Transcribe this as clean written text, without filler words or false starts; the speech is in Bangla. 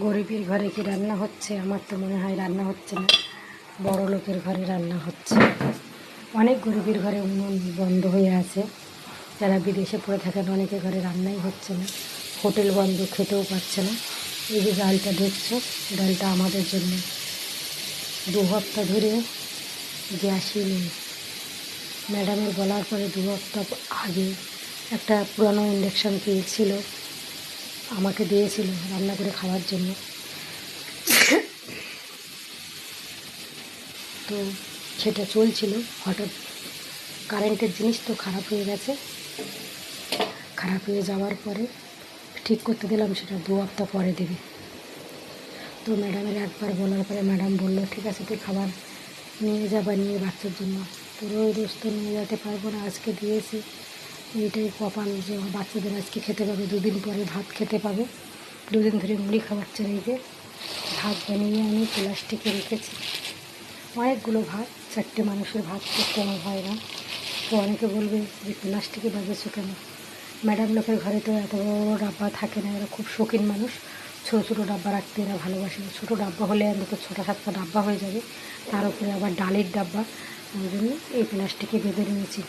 গরিবের ঘরে কি রান্না হচ্ছে? আমার তো মনে হয় রান্না হচ্ছে না, বড় লোকের ঘরে রান্না হচ্ছে। অনেক গরিবের ঘরে উনুন বন্ধ হয়ে আছে, যারা বিদেশে পড়ে থাকেন অনেকের ঘরে রান্নাই হচ্ছে না, হোটেল বন্ধ, খেতেও পাচ্ছে না। এই যে ডালটা দেখছো, ডালটা আমাদের জন্য 2 হপ্তাহ ধরে গ্যাসই নেই। ম্যাডামের বলার পরে 2 হপ্তাহ আগে একটা পুরানো ইন্ডাকশান পেয়েছিল, আমাকে দিয়েছিল রান্না করে খাওয়ার জন্য। তো সেটা চলছিল, হঠাৎ কারেন্টের জিনিস তো খারাপ হয়ে গেছে। খারাপ হয়ে যাওয়ার পরে ঠিক করতে দিলাম, সেটা 2 হপ্তাহ পরে দেবে। তো ম্যাডামের একবার বলার পরে ম্যাডাম বললো ঠিক আছে তুই খাবার নিয়ে যাবা, নিয়ে বাচ্চার জন্য। তো রোজ তো নিয়ে যেতে পারবো না, আজকে দিয়েছি, এইটাই কপাল যে বাচ্চাদের আজকে খেতে পাবে, 2 দিন পরে ভাত খেতে পাবে। 2 দিন ধরে মুড়ি খাওয়াচ্ছে। এই যে ভাত বানিয়ে আমি প্লাস্টিকে রেখেছি, অনেকগুলো ভাত, 4টে মানুষের ভাত তো কম হয় না। তো অনেকে বলবে যে প্লাস্টিকে বাজেছো কেন? ম্যাডাম লোকের ঘরে তো এত বড় বড় ডাব্বা থাকে না, এরা খুব শৌখিন মানুষ, ছোটো ছোটো ডাব্বা রাখতে এরা ভালোবাসে। ছোটো ডাব্বা হলে অন্তত 6টা 7টা ডাব্বা হয়ে যাবে, তার উপরে আবার ডালের ডাব্বা, ওই জন্য এই প্লাস্টিকে বেঁধে নিয়েছি।